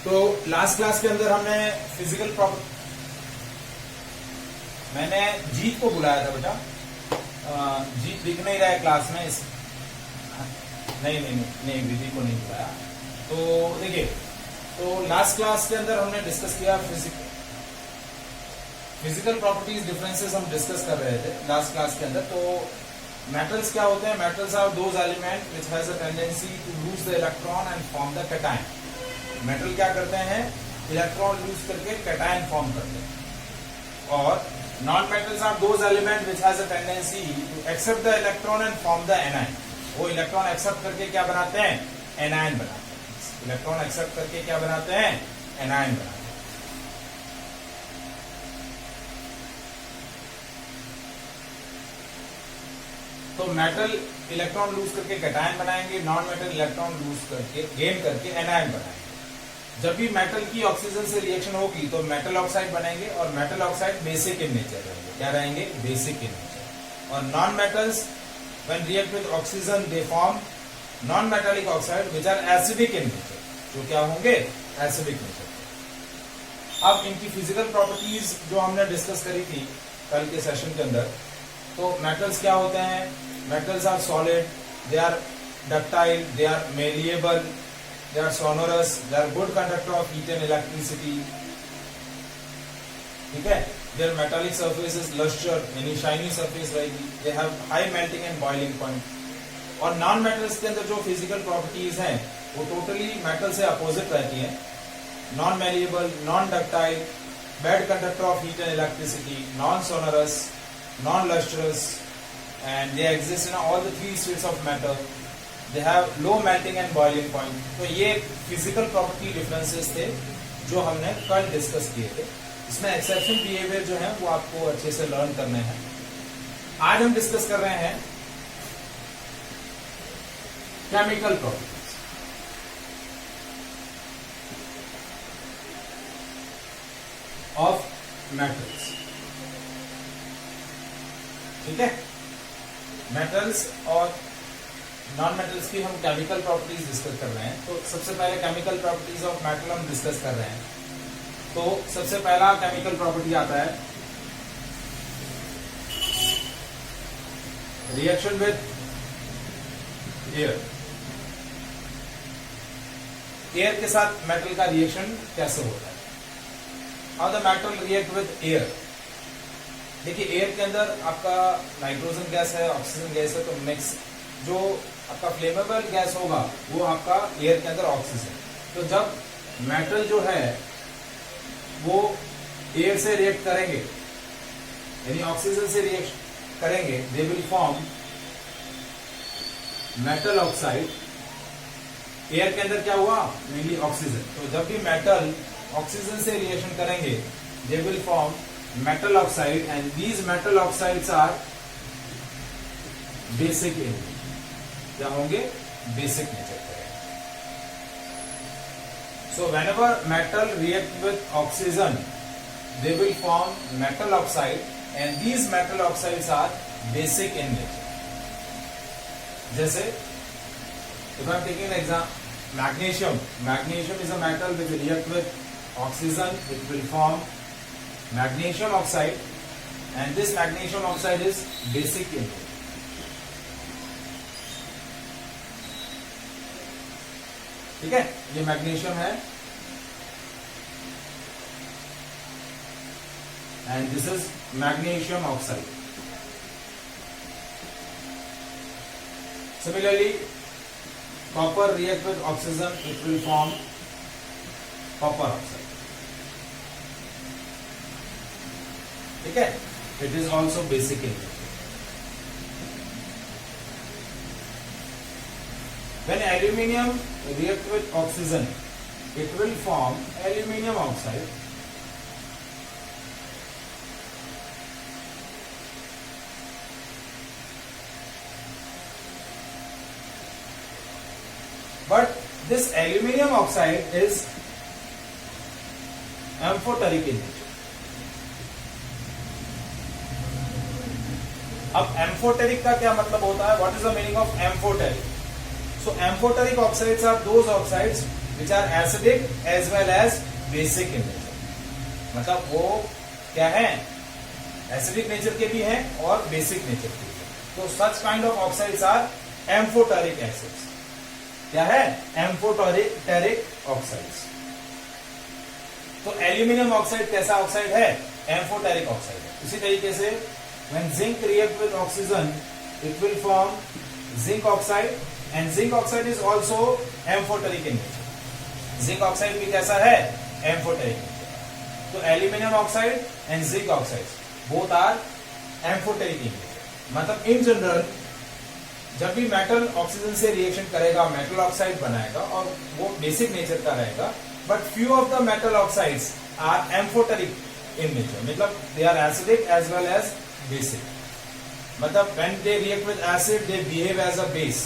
तो last class के अंदर हमने फिजिकल प्रॉपर्टी, मैंने जीत को बुलाया था बेटा, जीत दिख नहीं रहा है क्लास में इस, नहीं विधि को नहीं बुलाया। तो देखिए, तो लास्ट क्लास के अंदर हमने डिस्कस किया फिजिकल प्रॉपर्टीज डिफरेंसेस हम डिस्कस कर रहे थे लास्ट क्लास के अंदर। तो मेटल्स क्या होते हैं? Metals are those element which has a tendency to lose the electron and form the cation. Metal क्या करते हैं? इलेक्ट्रॉन लूज करके कैटायन फॉर्म करते हैं। और non metals are those element which has a tendency to accept the electron and form the anion. वो electron accept करके क्या बनाते हैं? एनायन बनाते हैं। इलेक्ट्रॉन एक्सेप्ट करके क्या बनाते हैं? एनायन बनाते हैं। तो मेटल इलेक्ट्रॉन लूज करके कैटायन बनाएंगे, नॉन मेटल इलेक्ट्रॉन लूज करके गेन करके एनायन बनाएंगे। जब भी मेटल की ऑक्सीजन से रिएक्शन होगी तो मेटल ऑक्साइड बनेंगे, और metal oxide basic in nature रहेंगे। क्या रहेंगे? Basic in nature. और non metals when react with oxygen they form non metallic oxide which are acidic in nature. जो क्या होंगे? Acidic nature. अब इनकी फिजिकल प्रॉपर्टीज जो हमने डिस्कस करी थी कल के सेशन के अंदर, तो मेटल्स क्या होते हैं? Metals are solid, they are ductile, they are malleable, they are sonorous, they are good conductor of heat and electricity. ठीक है? Their metallic surface is luster, यानी shiny surface रहेगी. They have high melting and boiling point. और non metals के अंदर जो physical properties हैं वो टोटली मेटल से अपोजिट रहती हैं। Non malleable, non ductile, bad conductor of heat and electricity, non sonorous, non lustrous, and they exist in all the three states of matter. They have low melting and boiling point. तो ये physical property differences थे जो हमने कल discuss किए थे। इसमें exception behaviour जो है वो आपको अच्छे से लर्न करने हैं। आज हम डिस्कस कर रहे हैं केमिकल प्रॉपर्टीज ऑफ मेटल्स। ठीक है? मेटल्स और नॉन मेटल्स की हम केमिकल प्रॉपर्टीज डिस्कस कर रहे हैं। तो सबसे पहले केमिकल प्रॉपर्टीज ऑफ मेटल हम डिस्कस कर रहे हैं। तो सबसे पहला केमिकल प्रॉपर्टी आता है रिएक्शन विद एयर। एयर के साथ मेटल का रिएक्शन कैसे होता है? How the metal react with air. देखिए, एयर के अंदर आपका नाइट्रोजन गैस है, ऑक्सीजन गैस है, तो मिक्स जो आपका फ्लेमेबल गैस होगा वो आपका एयर के अंदर ऑक्सीजन। तो जब मेटल जो है वो एयर से रिएक्ट करेंगे, यानी ऑक्सीजन से रिएक्ट करेंगे, they will form metal oxide. Air के अंदर क्या हुआ? Mainly oxygen. तो जब भी मेटल ऑक्सीजन से रिएक्शन करेंगे, they will form metal oxide, and these metal oxides are basic in, क्या होंगे? बेसिक नेचर के। So whenever metal react with oxygen they will form metal oxide, and these metal oxides are basic in nature. जैसे if I am taking an example, magnesium is a metal which react with oxygen, it will form magnesium oxide, and this magnesium oxide is basic in nature. ठीक है? ये magnesium है, and this is magnesium oxide. Similarly, copper react with oxygen, it will form copper oxide. ठीक है? It is also basic in nature. When aluminium react with oxygen, it will form aluminium oxide. But this aluminium oxide is amphoteric in nature. अब amphoteric का क्या मतलब होता है? What is the meaning of amphoteric? So amphoteric oxides are those oxides which are acidic as well as basic in nature. मतलब वो क्या है, एसिडिक नेचर के भी हैं और बेसिक नेचर के भी। तो such kind of oxides are amphoteric acids. क्या है, एम्फोटेरिक ऑक्साइड्स। तो एल्यूमिनियम ऑक्साइड कैसा ऑक्साइड है, एम्फोटेरिक ऑक्साइड है। इसी तरीके से when zinc react with oxygen it will form zinc oxide and zinc oxide is also amphoteric in nature। zinc oxide भी कैसा है, amphoteric। तो aluminium oxide and zinc oxide both are amphoteric in nature. मतलब in general जब भी metal oxygen से reaction करेगा metal oxide बनाएगा और वो बेसिक नेचर का रहेगा। But few of the metal oxides are amphoteric in nature, मतलब they are acidic as well as basic. मतलब when they react with acid they behave as a base,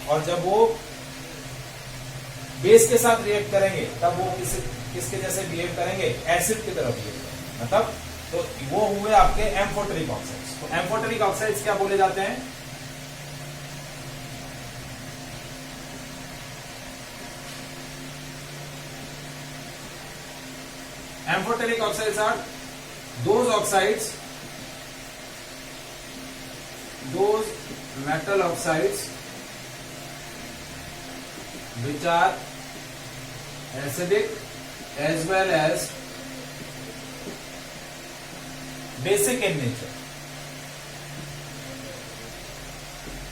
और जब वो बेस के साथ रिएक्ट करेंगे तब वो किसके जैसे बिहेव करेंगे, एसिड की तरह बिहेव करेंगे। मतलब तो वो हुए आपके एम्फोटेरिक ऑक्साइड्स। तो एम्फोटेरिक ऑक्साइड्स क्या बोले जाते हैं, amphoteric oxides are those oxides, those metal oxides which are acidic as well as basic in nature.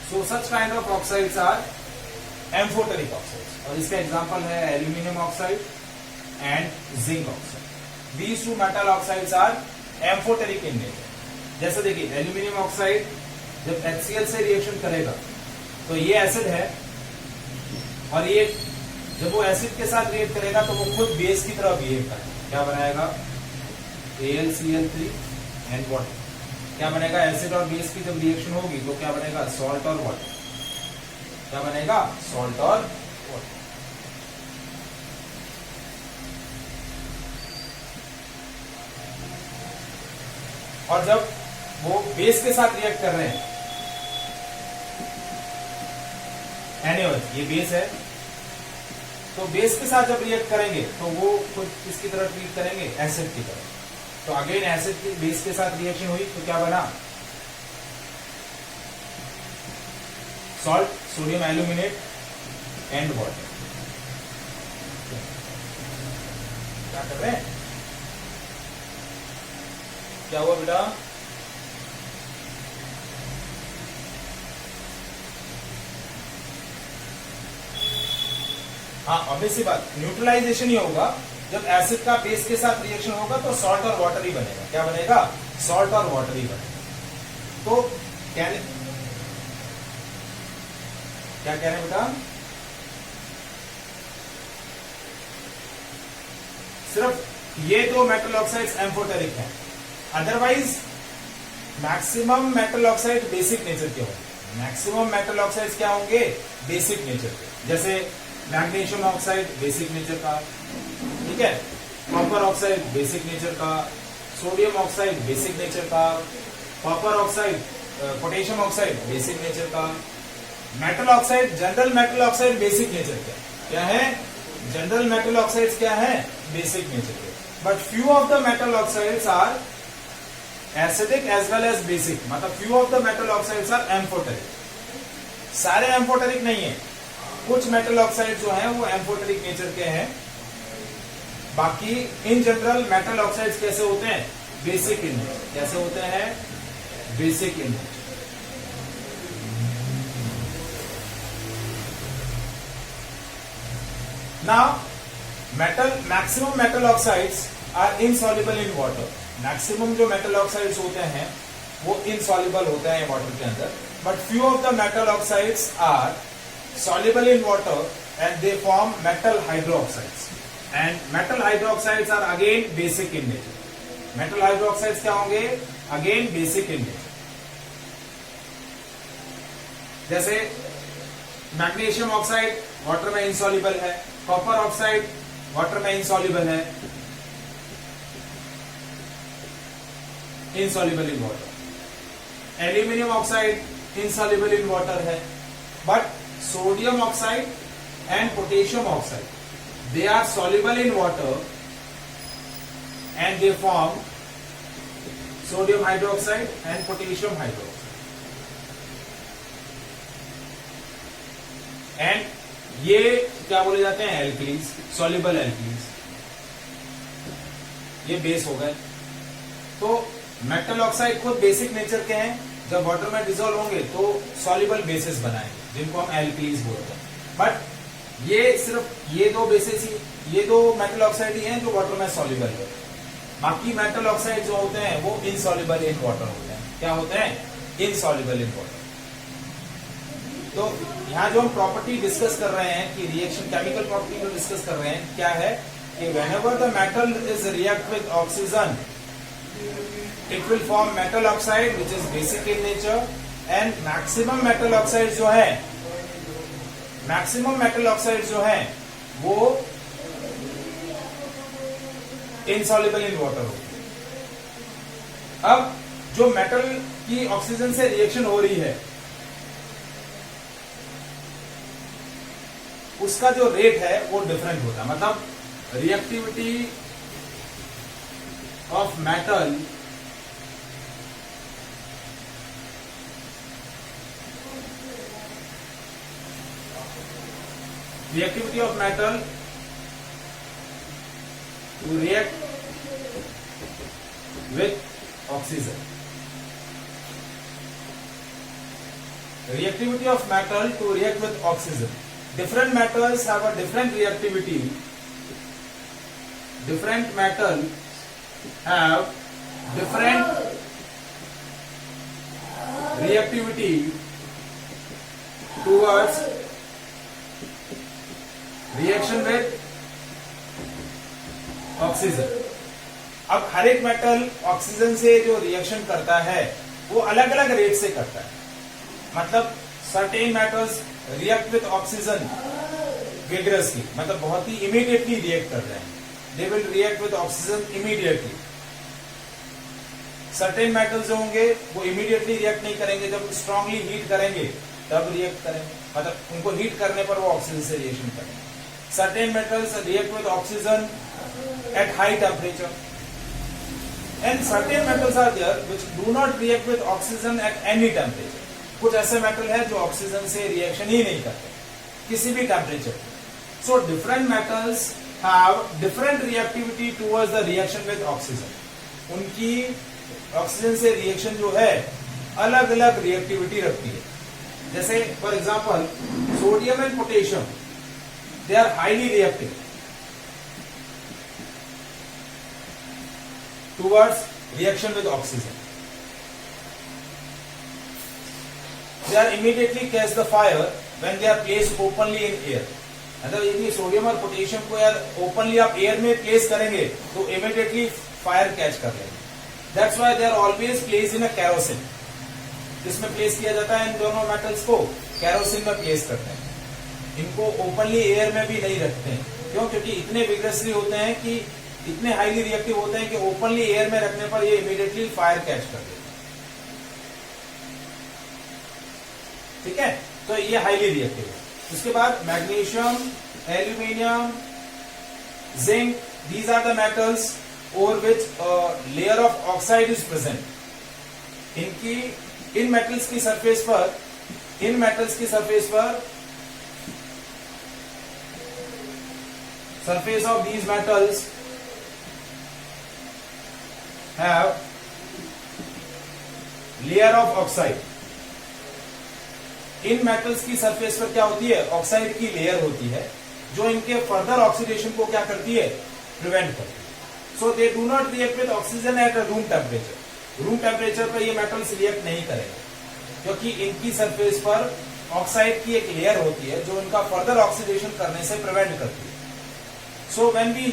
So such kind of oxides are amphoteric oxides, और इसका एग्जांपल है aluminium oxide and zinc oxide. These two metal oxides are amphoteric in nature. जैसे देखिए aluminium oxide जब HCl से reaction करेगा तो ये एसिड है, और ये जब वो एसिड के साथ रिएक्ट करेगा तो वो खुद बेस की तरह बिहेव करेगा। क्या बनाएगा, AlCl3 एंड वाटर। क्या बनेगा, एसिड और बेस की जब रिएक्शन होगी तो क्या बनेगा, सॉल्ट और वाटर। क्या बनेगा, सॉल्ट और वाटर। और जब वो बेस के साथ रिएक्ट कर रहे हैं, एनीवेज ये बेस है, तो बेस के साथ जब रिएक्ट करेंगे तो वो खुद किसकी तरह ट्रीट करेंगे, एसिड की तरह। तो अगेन एसिड की बेस के साथ रिएक्शन हुई तो क्या बना, salt, sodium aluminate and water. क्या कर रहे हैं, क्या हुआ बेटा, हाँ ऑब्वियसली बात, न्यूट्रलाइजेशन ही होगा। जब एसिड का बेस के साथ रिएक्शन होगा तो सॉल्ट और वाटर ही बनेगा। क्या बनेगा, सॉल्ट और वाटर ही बनेगा। तो क्या कह रहे हैं बेटा, सिर्फ ये दो मेटल ऑक्साइड्स एम्फोटेरिक हैं, otherwise maximum metal oxide basic nature के होंगे। मैक्सिमम मेटल ऑक्साइड्स क्या होंगे, बेसिक नेचर के। जैसे मैग्नीशियम ऑक्साइड बेसिक नेचर का, ठीक है, कॉपर ऑक्साइड बेसिक नेचर का, सोडियम ऑक्साइड बेसिक नेचर का, copper oxide, potassium oxide basic nature का। Metal oxide, general metal oxide basic nature का क्या है, जनरल मेटल ऑक्साइड्स क्या है, बेसिक नेचर के। But few of the metal oxides are acidic as well as basic, मतलब few of the metal oxides are amphoteric. सारे amphoteric नहीं है, कुछ मेटल ऑक्साइड जो हैं वो एम्फोटेरिक नेचर के हैं। बाकी इन जनरल मेटल ऑक्साइड्स कैसे होते हैं, बेसिक इन नेचर। कैसे होते हैं, basic in nature. Now maximum metal oxides are insoluble in water. Maximum जो मेटल ऑक्साइड्स होते हैं वो इनसॉल्युबल होते हैं वाटर के अंदर। But few of the metal oxides are soluble in water and they form metal hydroxides, and metal hydroxides are again basic in nature. metal hydroxides क्या होंगे, again basic in nature। जैसे magnesium oxide water में insoluble है, copper oxide water में insoluble है, insoluble in water। Aluminium oxide insoluble in water है, but sodium oxide and potassium oxide they are soluble in water and they form sodium hydroxide and potassium hydroxide. And ये क्या बोले जाते हैं? Alkalis, soluble alkalis. ये base हो गए। तो मेटल ऑक्साइड खुद बेसिक नेचर के हैं, जब वाटर में डिसॉल्व होंगे तो सॉल्युबल बेसिस बनाएंगे, जिनको हम एल्कलीज बोलते हैं। बट ये सिर्फ ये दो बेसिस ही, ये दो मेटल ऑक्साइड ही हैं जो वाटर में सॉल्युबल है। बाकी मेटल ऑक्साइड जो होते हैं वो इनसॉल्युबल इन वाटर होते हैं। क्या होते हैं? Insoluble in water. तो यहाँ जो हम प्रॉपर्टी डिस्कस कर रहे हैं कि रिएक्शन केमिकल प्रॉपर्टी जो डिस्कस कर रहे हैं क्या है कि whenever the metal is react with oxygen it will form metal oxide which is basic in nature. And maximum metal oxide जो है, मैक्सिमम मेटल ऑक्साइड जो है वो इनसॉल्युबल इन वाटर होती है। अब जो मेटल की ऑक्सीजन से रिएक्शन हो रही है उसका जो रेट है वो डिफरेंट होता है। मतलब reactivity of metal to react with oxygen. Reactivity of metal to react with oxygen. Different metals have a different reactivity. Different metals have different reactivity towards reaction with oxygen. अब हर एक metal oxygen से जो reaction करता है वो अलग अलग rate से करता है। मतलब certain metals react with oxygen vigorously, मतलब बहुत ही इमीडिएटली रिएक्ट कर रहे हैं, they will react with oxygen immediately. Certain metals जो होंगे वो इमीडिएटली रिएक्ट नहीं करेंगे, जब स्ट्रांगली हीट करेंगे तब रिएक्ट करेंगे, मतलब उनको हीट करने पर वो ऑक्सीजन से रिएक्शन करेंगे। Certain metals react with oxygen at high temperature, and certain metals are there which do not react with oxygen at any temperature. कुछ ऐसे मेटल है जो ऑक्सीजन से रिएक्शन ही नहीं करते किसी भी टेम्परेचर पे। So different metals have different reactivity towards the reaction with oxygen. उनकी ऑक्सीजन से रिएक्शन जो है अलग अलग रिएक्टिविटी रखती है। जैसे for example sodium and potassium, they are highly reactive towards reaction with oxygen. They are immediately catch the fire when they are placed openly in air. मतलब यदि सोडियम और पोटेशियम को यार ओपनली आप एयर में प्लेस करेंगे तो immediately fire catch कर लेंगे। That's why they are always placed in a kerosene. जिसमें प्लेस किया जाता है इन दोनों मेटल्स को केरोसिन में प्लेस करते हैं। इनको ओपनली एयर में भी नहीं रखते हैं। क्यों? क्योंकि इतने विग्रसली होते हैं कि इतने हाईली रिएक्टिव होते हैं कि ओपनली एयर में रखने पर ये इमीडिएटली फायर कैच कर देते हैं। ठीक है, तो ये हाईली रिएक्टिव है। उसके बाद magnesium, aluminium, zinc, these are the metals over which layer of oxide is present. इन मेटल्स की सरफेस पर surface of these metals have layer of oxide. इन मेटल्स की सरफेस पर क्या होती है? ऑक्साइड की लेयर होती है जो इनके फर्दर ऑक्सीडेशन को क्या करती है? प्रिवेंट करती है। So they do not react with oxygen at room temperature. Room temperature पर ये मेटल्स रिएक्ट नहीं करेंगे क्योंकि इनकी सरफेस पर ऑक्साइड की एक लेयर होती है जो इनका फर्दर ऑक्सीडेशन करने से प्रिवेंट करती है। So when we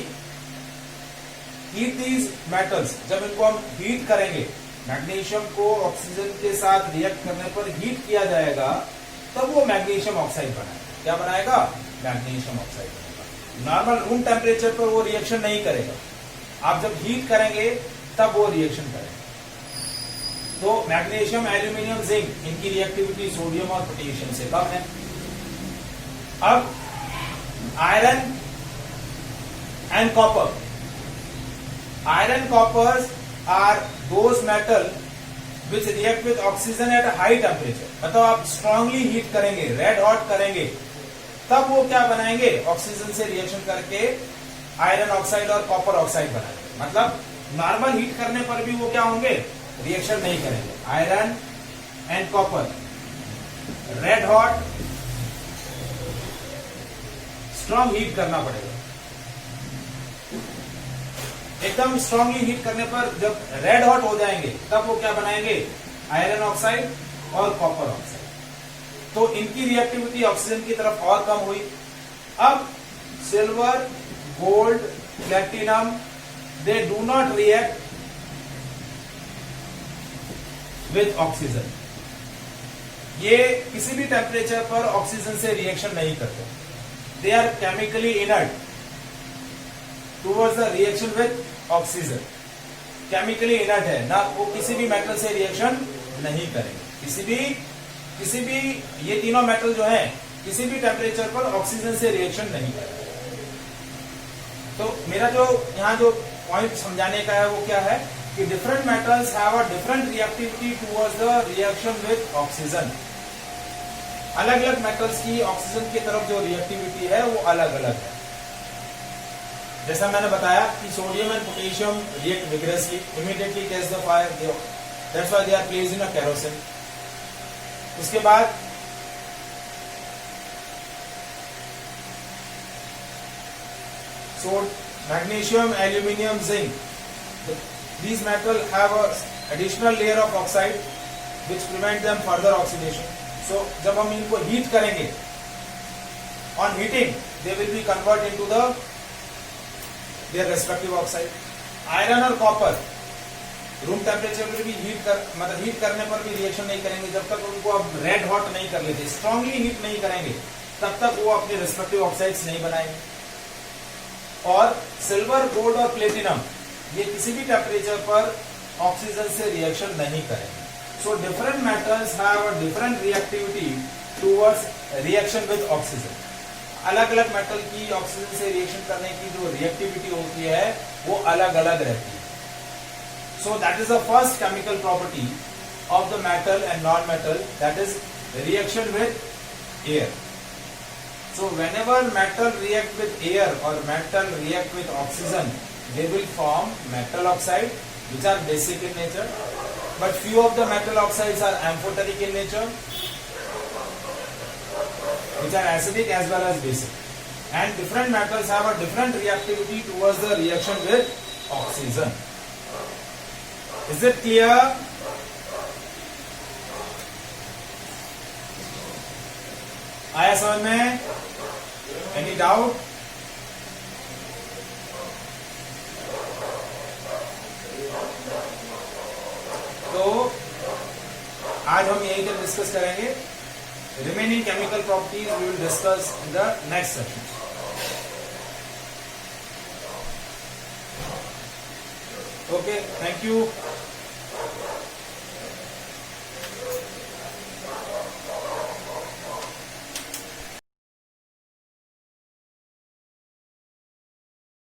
heat these metals, जब इनको हम हीट करेंगे, मैग्नीशियम को ऑक्सीजन के साथ रिएक्ट करने पर हीट किया जाएगा तब वो मैग्नीशियम ऑक्साइड बनाएगा। क्या बनाएगा? मैग्नीशियम ऑक्साइड बनेगा। नॉर्मल रूम टेम्परेचर पर वो रिएक्शन नहीं करेगा, आप जब हीट करेंगे तब वो रिएक्शन करेगा। तो मैग्नीशियम, एल्यूमिनियम, जिंक, इनकी रिएक्टिविटी सोडियम और पोटेशियम से कम है। अब iron and copper. Iron coppers are those metal which react with oxygen at a high temperature. मतलब आप strongly heat करेंगे, red hot करेंगे, तब वो क्या बनाएंगे, ऑक्सीजन से रिएक्शन करके आयरन ऑक्साइड और कॉपर ऑक्साइड बनाएंगे. मतलब नॉर्मल हीट करने पर भी वो क्या होंगे, रिएक्शन नहीं करेंगे. Iron and copper red hot, strong heat करना पड़ेगा. एकदम स्ट्रांगली हीट करने पर जब रेड हॉट हो जाएंगे तब वो क्या बनाएंगे, आयरन ऑक्साइड और कॉपर ऑक्साइड. तो इनकी रिएक्टिविटी ऑक्सीजन की तरफ और कम हुई. अब silver, gold, platinum, they do not react with oxygen. ये किसी भी टेम्परेचर पर ऑक्सीजन से रिएक्शन नहीं करते. They are chemically inert towards the reaction with oxygen. Chemically inert है ना, वो किसी भी मेटल से रिएक्शन नहीं करेंगे. किसी भी ये तीनों मेटल जो है किसी भी टेम्परेचर पर ऑक्सीजन से रिएक्शन नहीं करेंगे. तो मेरा जो यहाँ जो पॉइंट समझाने का है वो क्या है कि different metals have a different reactivity towards the reaction with oxygen. अलग अलग मेटल्स की ऑक्सीजन की तरफ जो रिएक्टिविटी है वो अलग अलग है. जैसा मैंने बताया कि sodium and potassium react vigorously, immediately catch the fire, that's why they are placed in a kerosene. उसके बाद मैग्नीशियम, एल्यूमिनियम, जिंक, these metal have a additional layer of oxide which prevent them further oxidation. So जब हम इनको heat करेंगे, on heating they will be converted into their respective oxide. Iron और copper room temperature पर भी heat करने पर भी रिएक्शन नहीं करेंगे जब तक उनको अब रेड हॉट नहीं कर लेते, स्ट्रांगली हीट नहीं करेंगे तब तक वो अपने रेस्पेक्टिव ऑक्साइड्स नहीं बनाएंगे. और सिल्वर, गोल्ड और प्लेटिनम ये किसी भी टेम्परेचर पर ऑक्सीजन से रिएक्शन नहीं करेंगे. सो different metals have a different reactivity towards reaction with oxygen. अलग अलग मेटल की ऑक्सीजन से रिएक्शन करने की जो रिएक्टिविटी होती है वो अलग अलग रहती है. So that is the first chemical property of the metal and non metal, that is reaction with air. So whenever metal react with air or metal react with oxygen, they will form metal oxide which are basic in nature, but few of the metal oxides are amphoteric in nature which are acidic as well as basic, and different metals have a different reactivity towards the reaction with oxygen. Is it clear? आया समझ में? Any doubt? तो आज हम यही तक discuss करेंगे. Remaining chemical properties we will discuss in the next session. Okay, thank you.